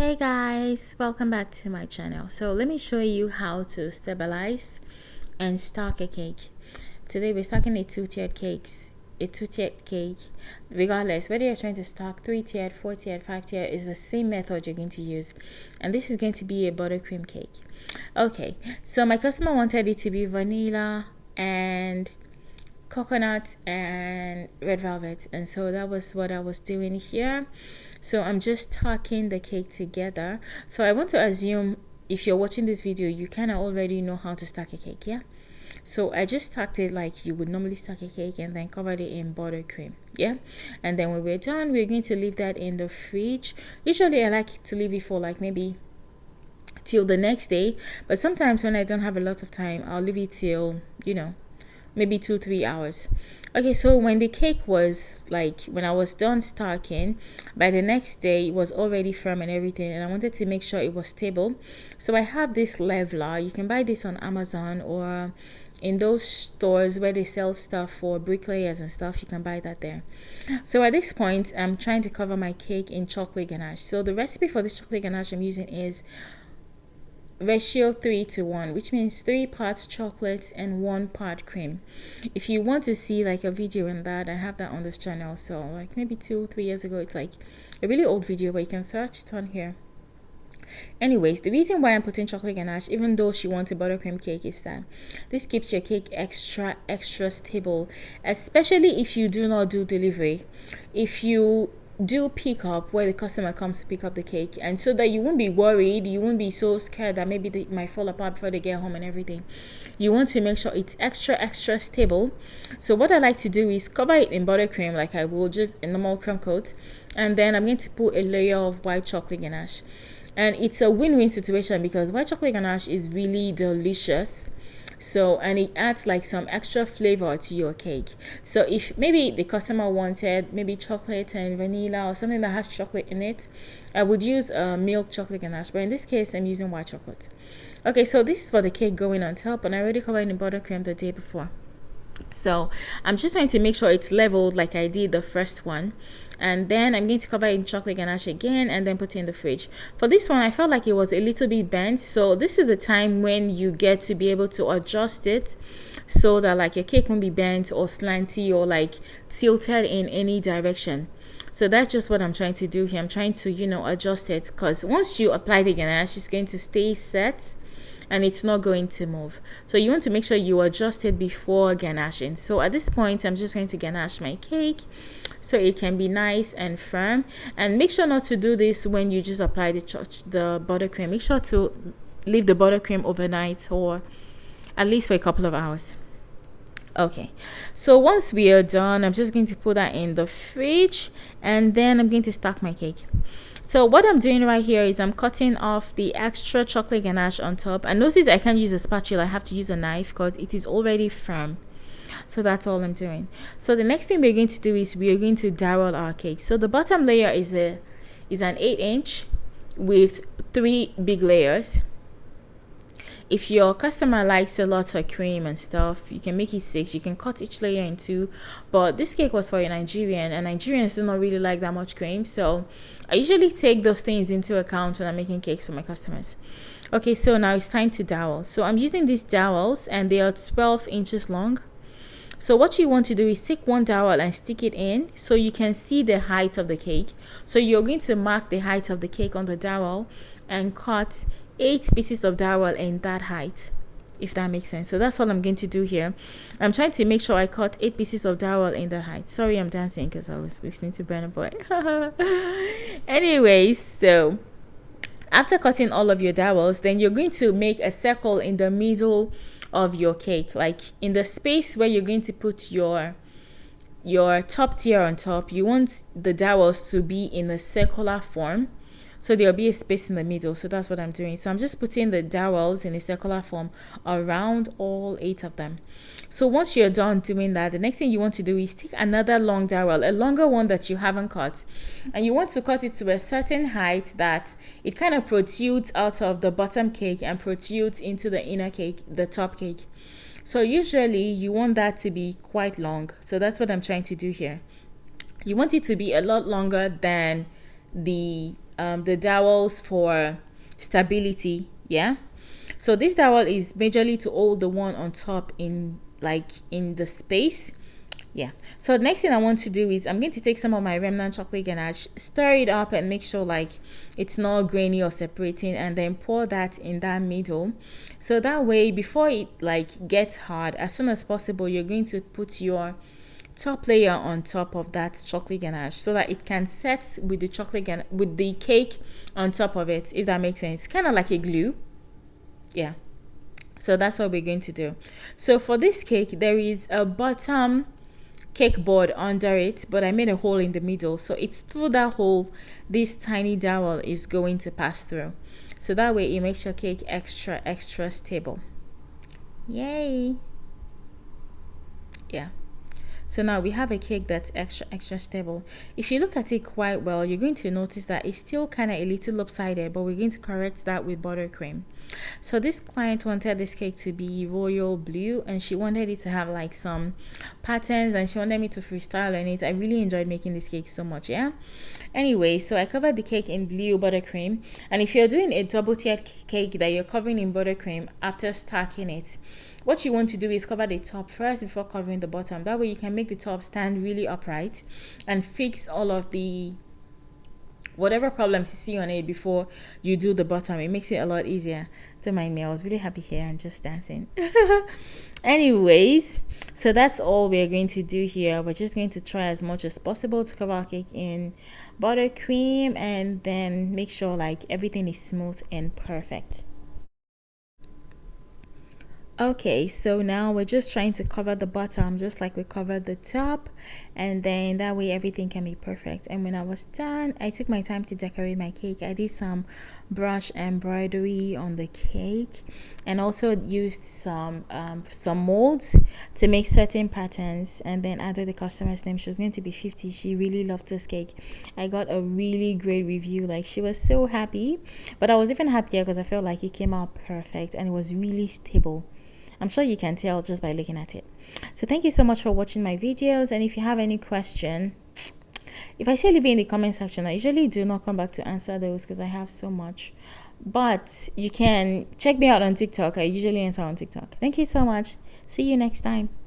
Hey guys, welcome back to my channel. So let me show you how to stabilize and stack a cake. Today we're stacking a two-tiered cake. Regardless whether you're trying to stack 3-tiered, 4-tiered, 5-tiered, is the same method you're going to use. And this is going to be a buttercream cake. Okay, so my customer wanted it to be vanilla and coconut and red velvet, and so that was what I was doing here. So I'm just tucking the cake together. So I want to assume if you're watching this video you kind of already know how to stack a cake, yeah? So I just stacked it like you would normally stack a cake and then covered it in buttercream, yeah? And then when we're done, we're going to leave that in the fridge. Usually I like to leave it for like maybe till the next day, but sometimes when I don't have a lot of time, I'll leave it till, maybe 2-3 hours. Okay, so when the cake was like, when I was done stacking, by the next day it was already firm and everything, and I wanted to make sure it was stable. So I have this leveler. You can buy this on Amazon or in those stores where they sell stuff for bricklayers and stuff. You can buy that there. So at this point I'm trying to cover my cake in chocolate ganache. So the recipe for this chocolate ganache I'm using is ratio 3:1, which means 3 parts chocolate and 1 part cream. If you want to see like a video on that, I have that on this channel. So like maybe 2-3 years ago, it's like a really old video, but you can search it on here. Anyways, the reason why I'm putting chocolate ganache, even though she wants a buttercream cake, is that this keeps your cake extra stable, especially if you do not do delivery. If you do pick up where the customer comes to pick up the cake, and so that you won't be worried, you won't be so scared that maybe it might fall apart before they get home and everything. You want to make sure it's extra stable. So what I like to do is cover it in buttercream like I will just a normal crumb coat, and then I'm going to put a layer of white chocolate ganache. And it's a win-win situation because white chocolate ganache is really delicious. So, and it adds like some extra flavor to your cake. So if maybe the customer wanted maybe chocolate and vanilla or something that has chocolate in it, I would use milk chocolate ganache, but in this case I'm using white chocolate. Okay, so this is for the cake going on top, and I already covered in buttercream the day before. So I'm just trying to make sure it's leveled like I did the first one, and then I'm going to cover it in chocolate ganache again and then put it in the fridge. For this one I felt like it was a little bit bent, so this is the time when you get to be able to adjust it so that like your cake won't be bent or slanty or like tilted in any direction. So that's just what I'm trying to do here. I'm trying to adjust it, because once you apply the ganache it's going to stay set and it's not going to move. So you want to make sure you adjust it before ganaching. So at this point I'm just going to ganache my cake so it can be nice and firm. And make sure not to do this when you just apply the buttercream. Make sure to leave the buttercream overnight or at least for a couple of hours. Okay, so once we are done, I'm just going to put that in the fridge, and then I'm going to stack my cake. So what I'm doing right here is I'm cutting off the extra chocolate ganache on top, and notice I can't use a spatula, I have to use a knife because it is already firm. So that's all I'm doing. So the next thing we're going to do is we are going to dowel our cake. So the bottom layer is an 8-inch with 3 big layers. If your customer likes a lot of cream and stuff, you can make it 6. You can cut each layer in 2, but this cake was for a Nigerian, and Nigerians do not really like that much cream, so I usually take those things into account when I'm making cakes for my customers. Okay, so now it's time to dowel. So I'm using these dowels, and they are 12 inches long. So what you want to do is take one dowel and stick it in so you can see the height of the cake. So you're going to mark the height of the cake on the dowel and cut 8 pieces of dowel in that height, if that makes sense. So that's all I'm going to do here. I'm trying to make sure I cut 8 pieces of dowel in that height. Sorry, I'm dancing because I was listening to Burna Boy. Anyways, so after cutting all of your dowels, then you're going to make a circle in the middle of your cake, like in the space where you're going to put your top tier on top. You want the dowels to be in a circular form, so there'll be a space in the middle. So that's what I'm doing. So I'm just putting the dowels in a circular form around all 8 of them. So once you're done doing that, the next thing you want to do is take another long dowel, a longer one that you haven't cut, and you want to cut it to a certain height that it kind of protrudes out of the bottom cake and protrudes into the inner cake, the top cake. So usually you want that to be quite long. So that's what I'm trying to do here. You want it to be a lot longer than the the dowels for stability. Yeah, so this dowel is majorly to hold the one on top in the space. Yeah, so the next thing I want to do is I'm going to take some of my remnant chocolate ganache, stir it up and make sure like it's not grainy or separating, and then pour that in that middle. So that way before it like gets hard, as soon as possible you're going to put your top layer on top of that chocolate ganache so that it can set with the with the cake on top of it, if that makes sense, kind of like a glue. Yeah, so that's what we're going to do. So for this cake there is a bottom cake board under it, but I made a hole in the middle, so it's through that hole this tiny dowel is going to pass through, so that way it makes your cake extra stable. Yay. Yeah, so now we have a cake that's extra stable. If you look at it quite well, you're going to notice that it's still kind of a little lopsided, but we're going to correct that with buttercream. So this client wanted this cake to be royal blue, and she wanted it to have like some patterns, and she wanted me to freestyle on it. I really enjoyed making this cake so much. Yeah, anyway, so I covered the cake in blue buttercream, and if you're doing a double tiered cake that you're covering in buttercream after stacking it, what you want to do is cover the top first before covering the bottom. That way you can make the top stand really upright and fix all of the whatever problems you see on it before you do the bottom. It makes it a lot easier. Don't mind me, I was really happy here and just dancing. Anyways, so that's all we're going to do here. We're just going to try as much as possible to cover our cake in buttercream and then make sure like everything is smooth and perfect. Okay, so now we're just trying to cover the bottom just like we covered the top, and then that way everything can be perfect. And when I was done, I took my time to decorate my cake. I did some brush embroidery on the cake and also used some molds to make certain patterns, and then added the customer's name. She was going to be 50. She really loved this cake. I got a really great review, like she was so happy, but I was even happier because I felt like it came out perfect and it was really stable. I'm sure you can tell just by looking at it. So thank you so much for watching my videos, and if you have any question, if I say leave it in the comment section, I usually do not come back to answer those because I have so much, but you can check me out on TikTok. I usually answer on TikTok. Thank you so much. See you next time.